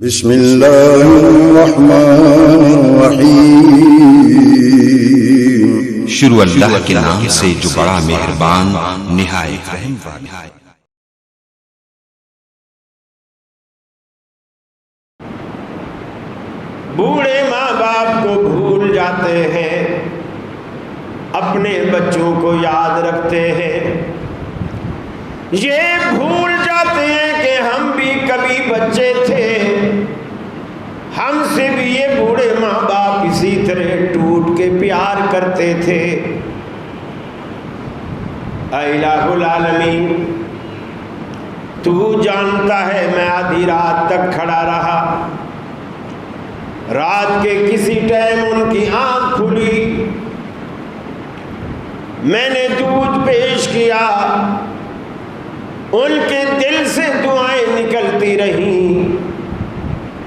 بسم اللہ الرحمن الرحیم۔ شروع اللہ کے نام سے جو بڑا مہربان نہایت رحم والا۔ بوڑھے ماں باپ کو بھول جاتے ہیں، اپنے بچوں کو یاد رکھتے ہیں۔ یہ بھول جاتے ہیں کہ ہم بھی کبھی بچے تھے، ہم سے بھی یہ بوڑھے ماں باپ اسی طرح ٹوٹ کے پیار کرتے تھے۔ اے الہ العالمین، تو جانتا ہے میں آدھی رات تک کھڑا رہا، رات کے کسی ٹائم ان کی آنکھ کھلی، میں نے دودھ پیش کیا، ان کے دل سے دعائیں نکلتی رہیں۔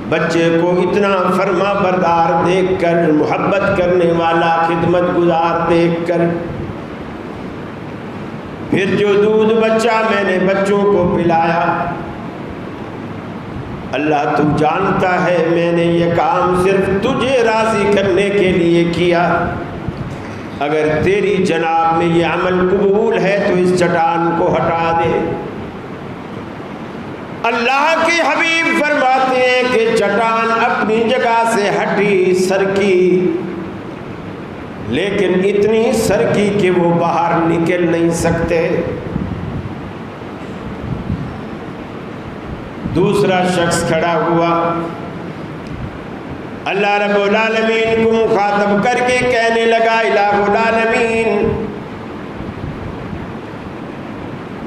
بچے کو اتنا فرما بردار دیکھ کر، محبت کرنے والا، خدمت گزار دیکھ کر، پھر جو دودھ بچہ میں نے بچوں کو پلایا، اللہ تو جانتا ہے میں نے یہ کام صرف تجھے راضی کرنے کے لیے کیا۔ اگر تیری جناب میں یہ عمل قبول ہے تو اس چٹان کو ہٹا دے۔ اللہ کے حبیب فرماتے ہیں کہ چٹان اپنی جگہ سے ہٹی، سرکی، لیکن اتنی سرکی کہ وہ باہر نکل نہیں سکتے۔ دوسرا شخص کھڑا ہوا، اللہ رب العالمین کو مخاطب کر کے کہنے لگا، الہ العالمین،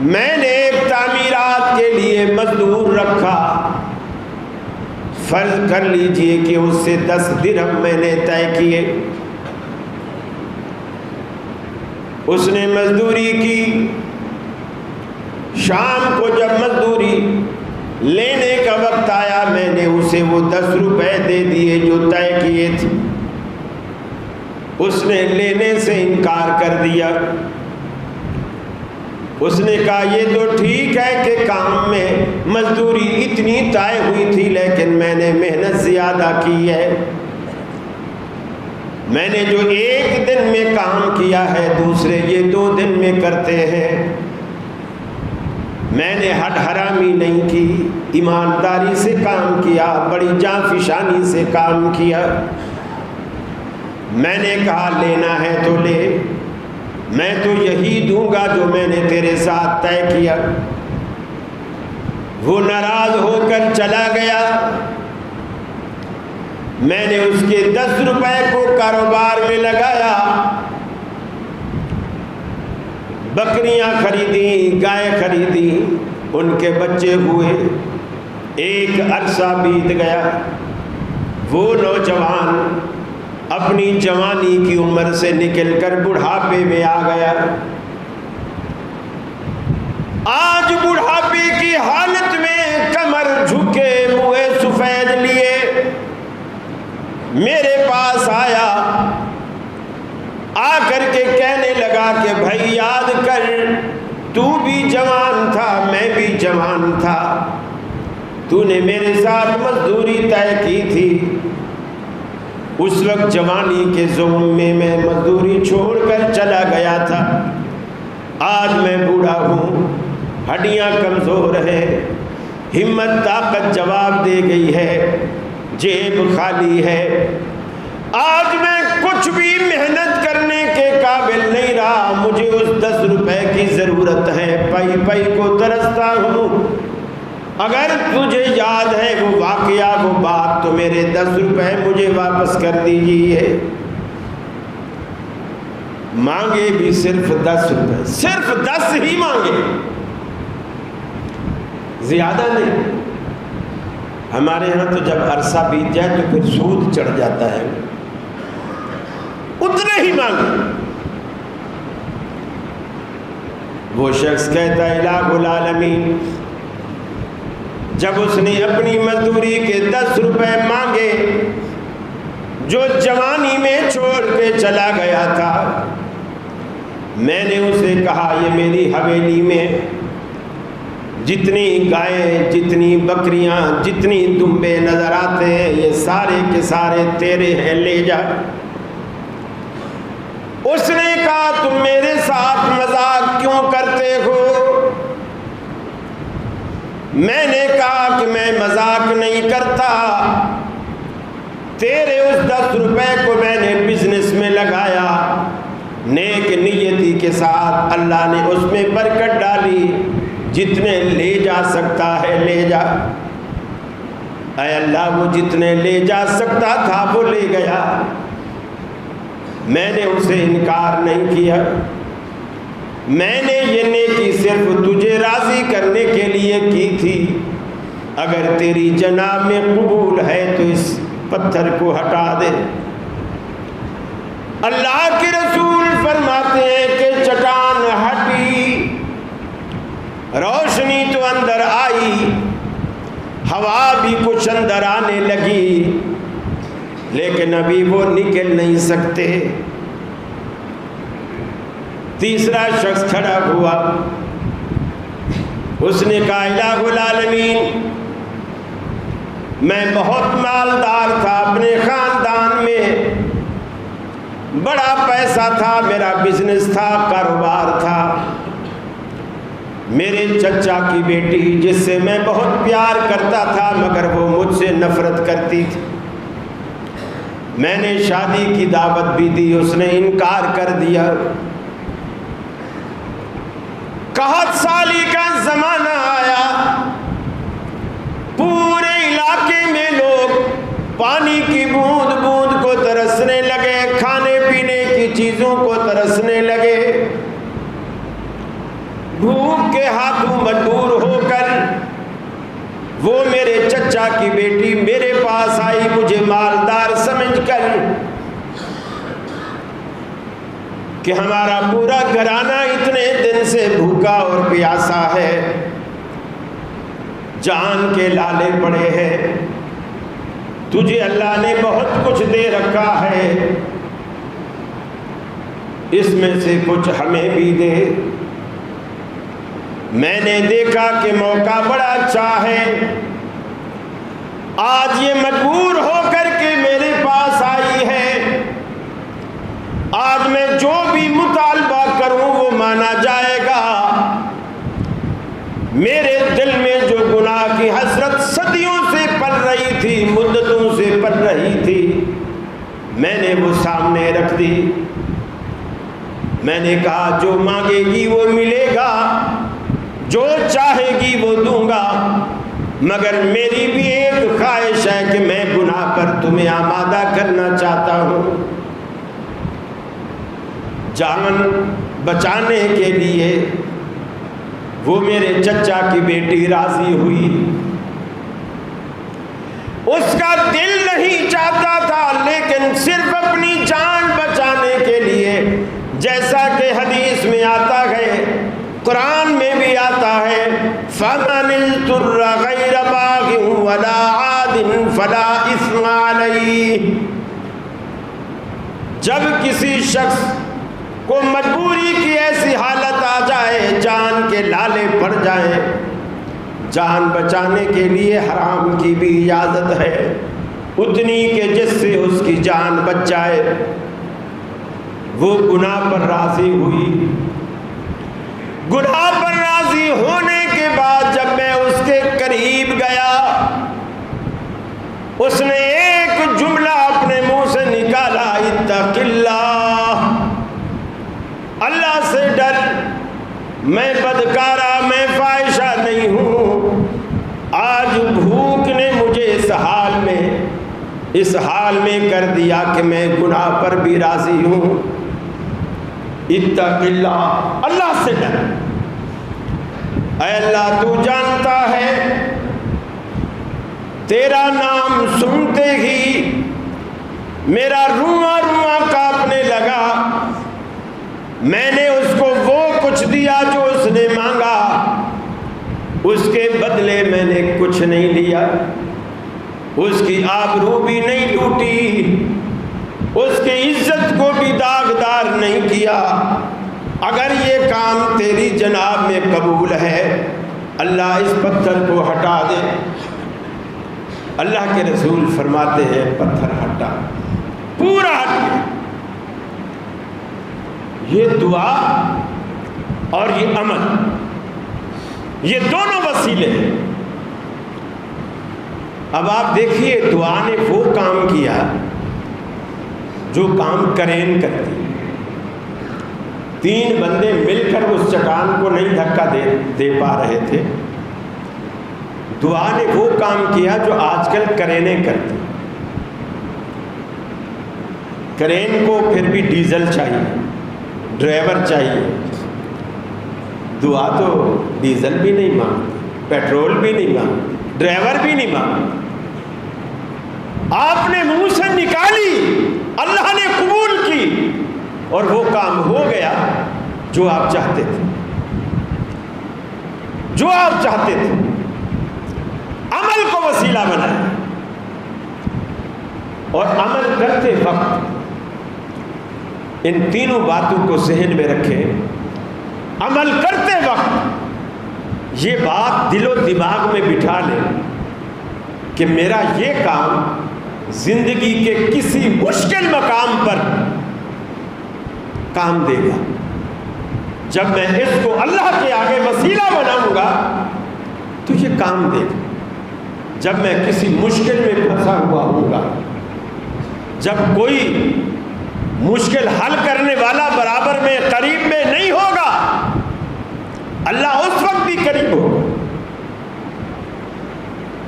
میں نے ایک تعمیرات کے لیے مزدور رکھا، فرض کر لیجئے کہ اس سے 10 درہم میں نے طے کیے۔ اس نے مزدوری کی، شام کو جب مزدوری لینے کا وقت آیا، میں نے اسے وہ 10 روپے دے دیے جو طے کیے تھے۔ اس نے لینے سے انکار کر دیا۔ اس نے کہا یہ تو ٹھیک ہے کہ کام میں مزدوری اتنی طے ہوئی تھی، لیکن میں نے محنت زیادہ کی ہے، میں نے جو 1 دن میں کام کیا ہے دوسرے یہ 2 دن میں کرتے ہیں۔ میں نے ہٹ حرامی نہیں کی، ایمانداری سے کام کیا، بڑی جانفشانی سے کام کیا۔ میں نے کہا لینا ہے تو لے، میں تو یہی دوں گا جو میں نے تیرے ساتھ طے کیا۔ وہ ناراض ہو کر چلا گیا۔ میں نے اس کے 10 روپے کو کاروبار میں لگایا، بکریاں خریدی، گائے خریدی، ان کے بچے ہوئے، ایک عرصہ بیت گیا۔ وہ نوجوان اپنی جوانی کی عمر سے نکل کر بڑھاپے میں آ گیا۔ آج بڑھاپے کی حالت میں کمر جھکے، منہ سفید لیے میرے پاس آیا، آ کر کے کہنے لگا کہ بھائی یاد کر، تو بھی جوان تھا، میں بھی جوان تھا، تو نے میرے ساتھ مزدوری طے کی تھی، اس وقت جوانی کے زوم میں میں مزدوری چھوڑ کر چلا گیا تھا۔ آج میں بوڑھا ہوں، ہڈیاں کمزور ہیں، ہمت طاقت جواب دے گئی ہے، جیب خالی ہے، آج میں کچھ بھی محنت کرنے کے قابل نہیں رہا، مجھے اس 10 روپے کی ضرورت ہے، پائی پائی کو ترستا ہوں۔ اگر تجھے یاد ہے وہ واقعہ، وہ بات، تو میرے 10 روپے مجھے واپس کر دیجیے۔ مانگے بھی صرف 10 روپے، صرف 10 ہی مانگے، زیادہ نہیں۔ ہمارے ہاں تو جب عرصہ بیت جائے تو پھر سود چڑھ جاتا ہے، اتنے ہی مانگے۔ وہ شخص کہتا ہے الہ العالمین، جب اس نے اپنی مزدوری کے 10 روپے مانگے جو جوانی میں چھوڑ کے چلا گیا تھا، میں نے اسے کہا یہ میری حویلی میں جتنی گائیں، جتنی بکریاں، جتنی دمبے نظر آتے ہیں یہ سارے کے سارے تیرے ہیں، لے جا۔ اس نے کہا تم میرے ساتھ مذاق کیوں کرتے ہو؟ میں نے کہا کہ میں مذاق نہیں کرتا، تیرے اس 10 روپے کو میں نے بزنس میں لگایا، نیک نیتی کے ساتھ اللہ نے اس میں برکت ڈالی، جتنے لے جا سکتا ہے لے جا۔ اے اللہ وہ جتنے لے جا سکتا تھا وہ لے گیا، میں نے اسے انکار نہیں کیا، میں نے یہ نیکی صرف تجھے راضی کرنے کے لیے کی تھی، اگر تیری جناب میں قبول ہے تو اس پتھر کو ہٹا دے۔ اللہ کے رسول فرماتے ہیں کہ چٹان ہٹی، روشنی تو اندر آئی، ہوا بھی کچھ اندر آنے لگی، لیکن ابھی وہ نکل نہیں سکتے۔ تیسرا شخص کھڑا ہوا، اس نے کہا الہ العالمین میں بہت مالدار تھا، اپنے خاندان میں بڑا پیسہ تھا، میرا بزنس تھا، کاروبار تھا، میرے چچا کی بیٹی جس سے میں بہت پیار کرتا تھا مگر وہ مجھ سے نفرت کرتی تھی، میں نے شادی کی دعوت بھی دی، اس نے انکار کر دیا۔ قحط سالی کا زمانہ آیا، پورے علاقے میں لوگ پانی کی بوند بوند کو ترسنے لگے، کھانے پینے کی چیزوں کو ترسنے لگے، بھوک کے ہاتھوں مجبور ہو کر وہ میرے چچا کی بیٹی میرے پاس آئی، مجھے مالدار سمجھ کر کہ ہمارا پورا گھرانہ اتنے دن سے بھوکا اور پیاسا ہے، جان کے لالے پڑے ہیں، تجھے اللہ نے بہت کچھ دے رکھا ہے، اس میں سے کچھ ہمیں بھی دے۔ میں نے دیکھا کہ موقع بڑا اچھا ہے، آج یہ مجبور ہو کر کے میرے پاس آئی ہے، آج میں جو بھی مطالبہ کروں وہ مانا جائے گا۔ میرے دل میں جو گناہ کی حسرت صدیوں سے پل رہی تھی، مدتوں سے پل رہی تھی، میں نے وہ سامنے رکھ دی۔ میں نے کہا جو مانگے گی وہ ملے گا، جو چاہے گی وہ دوں گا، مگر میری بھی ایک خواہش ہے کہ میں گناہ پر تمہیں آمادہ کرنا چاہتا ہوں۔ جان بچانے کے لیے وہ میرے چچا کی بیٹی راضی ہوئی، اس کا دل نہیں چاہتا تھا لیکن صرف اپنی جان بچانے کے لیے، جیسا کہ حدیث میں آتا ہے، قرآن میں بھی آتا ہے، فَمَنِ اضْطُرَّ غَيْرَ بَاغٍ وَلَا عَادٍ فَلَا إِثْمَ عَلَيْهِ۔ جب کسی شخص کو مجبوری کی ایسی حالت آ جائے، جان کے لالے پڑ جائیں، جان بچانے کے لیے حرام کی بھی اجازت ہے، اتنی کہ جس سے اس کی جان بچ جائے۔ وہ گناہ پر راضی ہوئی، گناہ پر راضی ہونے کے بعد جب میں اس کے قریب گیا، اس نے ایک جملہ اپنے منہ سے نکالا، اتق اللہ، اللہ سے ڈر، میں بدکارہ، میں فاحشہ نہیں ہوں، آج بھوک نے مجھے اس حال میں کر دیا کہ میں گناہ پر بھی راضی ہوں۔ اتق اللہ، اللہ سے ڈر، اے اللہ تو جانتا ہے، تیرا نام سنتے ہی میرا رواں رواں کانپنے لگا، میں نے اس کو وہ کچھ دیا جو اس نے مانگا، اس کے بدلے میں نے کچھ نہیں لیا، اس کی آبرو بھی نہیں لوٹی، اس کی عزت کو بھی داغدار نہیں کیا۔ اگر یہ کام تیری جناب میں قبول ہے، اللہ اس پتھر کو ہٹا دے۔ اللہ کے رسول فرماتے ہیں پتھر ہٹا، پورا ہٹ گیا۔ یہ دعا اور یہ عمل، یہ دونوں وسیلے ہیں۔ اب آپ دیکھیے دعا نے وہ کام کیا جو کام کرین کرتی۔ 3 بندے مل کر اس چٹان کو نہیں دھکا دے پا رہے تھے، دعا نے وہ کام کیا جو آج کل کرینیں کرتی۔ کرین کو پھر بھی ڈیزل چاہیے، ڈرائیور چاہیے، دعا تو ڈیزل بھی نہیں مانگتی، پیٹرول بھی نہیں مانگتی، ڈرائیور بھی نہیں مانگتی۔ آپ نے منہ سے نکالی، اللہ نے قبول کی، اور وہ کام ہو گیا جو آپ چاہتے تھے، جو آپ چاہتے تھے۔ عمل کو وسیلہ بنائیں، اور عمل کرتے وقت ان تینوں باتوں کو ذہن میں رکھیں۔ عمل کرتے وقت یہ بات دل و دماغ میں بٹھا لیں کہ میرا یہ کام زندگی کے کسی مشکل مقام پر کام دے گا۔ جب میں اس کو اللہ کے آگے وسیلہ بناؤں گا تو یہ کام دے گا۔ جب میں کسی مشکل میں پھنسا ہوا ہوں گا، جب کوئی مشکل حل کرنے والا برابر میں قریب میں نہیں ہوگا، اللہ اس وقت بھی قریب ہوگا۔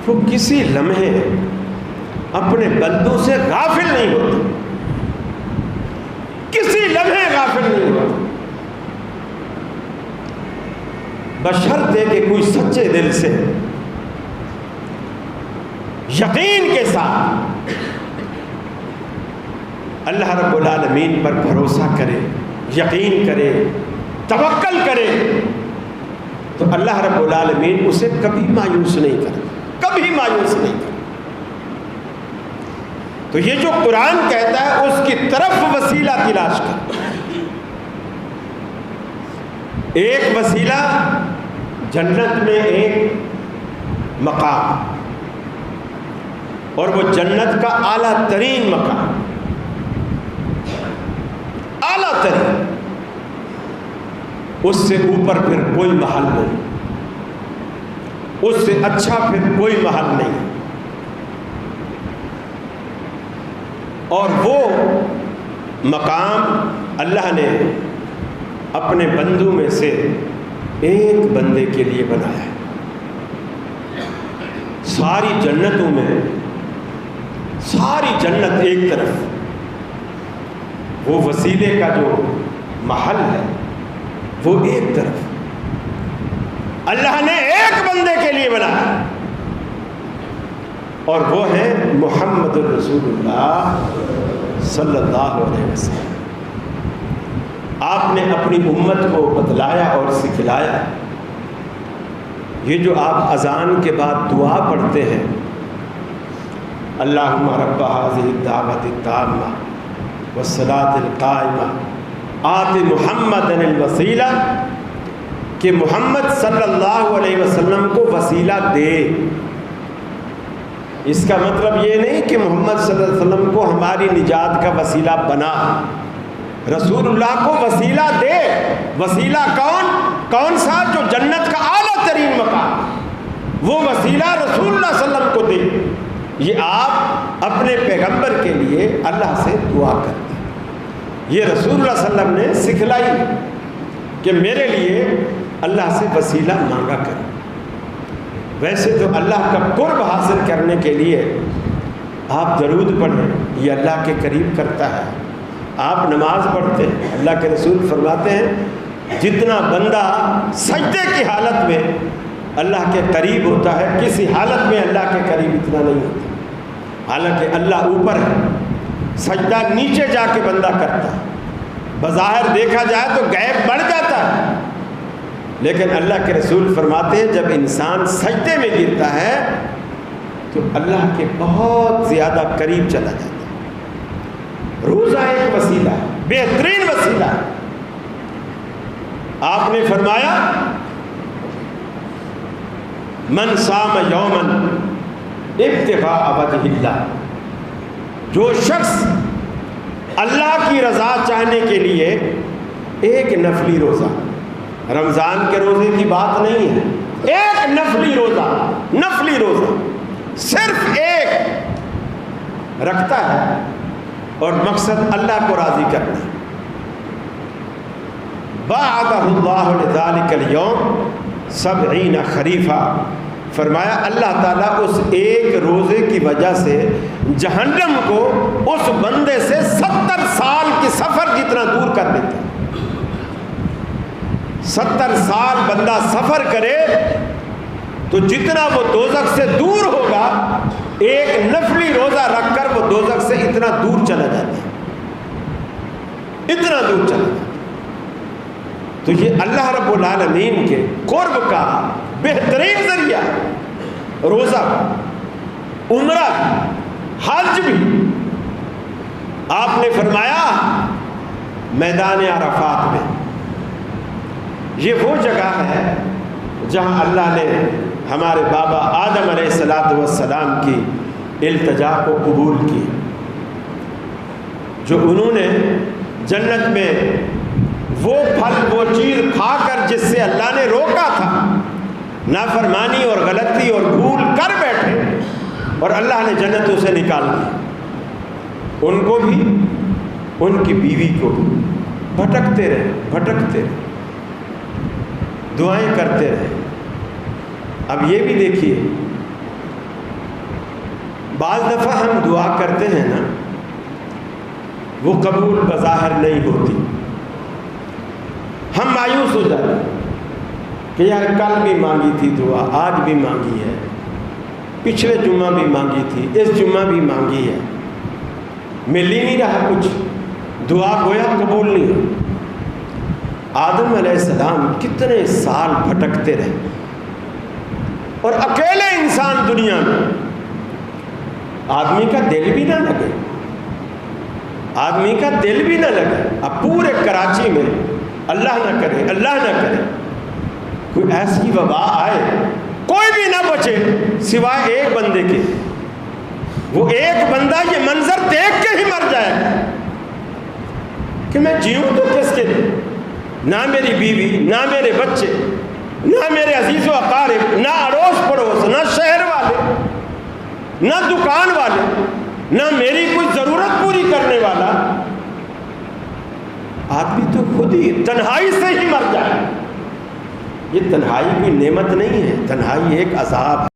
وہ کسی لمحے اپنے بندوں سے غافل نہیں ہوتا، کسی لمحے غافل نہیں ہوتا، بشرطے کہ کوئی سچے دل سے یقین کے ساتھ اللہ رب العالمین پر بھروسہ کرے، یقین کرے، توکل کرے، تو اللہ رب العالمین اسے کبھی مایوس نہیں کرتا، کبھی مایوس نہیں کرتا۔ تو یہ جو قرآن کہتا ہے اس کی طرف وسیلہ تلاش کر۔ ایک وسیلہ جنت میں ایک مقام، اور وہ جنت کا اعلیٰ ترین مقام، اعلیٰ ترین، اس سے اوپر پھر کوئی محل نہیں، اس سے اچھا پھر کوئی محل نہیں۔ اور وہ مقام اللہ نے اپنے بندوں میں سے ایک بندے کے لیے بنایا ہے۔ ساری جنتوں میں، ساری جنت ایک طرف، وہ وسیلے کا جو محل ہے وہ ایک طرف اللہ نے ایک بندے کے لیے بنایا، اور وہ ہے محمد الرسول اللہ صلی اللہ علیہ وسلم۔ آپ نے اپنی امت کو بتلایا اور سکھلایا۔ یہ جو آپ اذان کے بعد دعا پڑھتے ہیں، اللہم رب هذه الدعوة التامة والصلاة القائمة آت محمد الوسیلہ، کہ محمد صلی اللہ علیہ وسلم کو وسیلہ دے۔ اس کا مطلب یہ نہیں کہ محمد صلی اللہ علیہ وسلم کو ہماری نجات کا وسیلہ بنا، رسول اللہ کو وسیلہ دے۔ وسیلہ کون سا؟ جو جنت کا اعلیٰ ترین مقام، وہ وسیلہ رسول اللہ صلی اللہ علیہ وسلم کو دے۔ یہ آپ اپنے پیغمبر کے لیے اللہ سے دعا کرتے ہیں۔ یہ رسول اللہ صلی اللہ علیہ وسلم نے سکھلائی کہ میرے لیے اللہ سے وسیلہ مانگا کریں۔ ویسے تو اللہ کا قرب حاصل کرنے کے لیے آپ درود پڑھیں، یہ اللہ کے قریب کرتا ہے۔ آپ نماز پڑھتے ہیں، اللہ کے رسول فرماتے ہیں جتنا بندہ سجدے کی حالت میں اللہ کے قریب ہوتا ہے، کسی حالت میں اللہ کے قریب اتنا نہیں ہوتا۔ حالانکہ اللہ اوپر ہے، سجدہ نیچے جا کے بندہ کرتا ہے، بظاہر دیکھا جائے تو غیب بڑھ جاتا ہے، لیکن اللہ کے رسول فرماتے ہیں جب انسان سجدے میں گرتا ہے تو اللہ کے بہت زیادہ قریب چلا جاتا ہے۔ روزہ ایک وسیلہ ہے، بہترین وسیلہ ہے۔ آپ نے فرمایا من صام یومن ابتغاء وجہ اللہ، جو شخص اللہ کی رضا چاہنے کے لیے ایک نفلی روزہ، رمضان کے روزے کی بات نہیں ہے، ایک نفلی روزہ صرف ایک رکھتا ہے اور مقصد اللہ کو راضی کرنا، باعدہ اللہ لذالک اليوم 70 خریفہ، فرمایا اللہ تعالیٰ اس ایک روزے کی وجہ سے جہنم کو اس بندے سے 70 سال کے سفر جتنا دور کر دیتا ہے۔ 70 سال بندہ سفر کرے تو جتنا وہ دوزخ سے دور ہوگا، ایک نفلی روزہ رکھ کر وہ دوزخ سے اتنا دور چلا جاتا ہے، اتنا دور چلا جاتا ہے۔ تو یہ اللہ رب العالمین کے قرب کا بہترین ذریعہ، روزہ، عمرہ، حج بھی۔ آپ نے فرمایا میدان عرفات میں، یہ وہ جگہ ہے جہاں اللہ نے ہمارے بابا آدم علیہ السلام کی التجا کو قبول کی، جو انہوں نے جنت میں وہ پھل وہ چیز کھا کر جس سے اللہ نے روکا تھا، نافرمانی اور غلطی اور بھول کر بیٹھے اور اللہ نے جنتوں سے نکال دیا، ان کو بھی ان کی بیوی کو بھی بھٹکتے رہے، دعائیں کرتے رہے۔ اب یہ بھی دیکھیے، بعض دفعہ ہم دعا کرتے ہیں نا، وہ قبول بظاہر نہیں ہوتی، ہم مایوس ہو جاتے ہیں کہ یار کل بھی مانگی تھی دعا، آج بھی مانگی ہے، پچھلے جمعہ بھی مانگی تھی، اس جمعہ بھی مانگی ہے، مل ہی نہیں رہا کچھ، دعا گویا قبول نہیں ہو۔ آدم علیہ السلام کتنے سال بھٹکتے رہے، اور اکیلے انسان دنیا میں، آدمی کا دل بھی نہ لگے، اب پورے کراچی میں اللہ نہ کرے کوئی ایسی وبا آئے، کوئی بھی نہ بچے سوائے ایک بندے کے، وہ ایک بندہ یہ منظر دیکھ کے ہی مر جائے کہ میں جیوں تو کس کے لیے، نہ میری بیوی، نہ میرے بچے، نہ میرے عزیز و اقارب، نہ اڑوس پڑوس، نہ شہر والے، نہ دکان والے، نہ میری کوئی ضرورت پوری کرنے والا، آدمی تو خود ہی تنہائی سے ہی مر جائے۔ یہ تنہائی کوئی نعمت نہیں ہے، تنہائی ایک عذاب ہے۔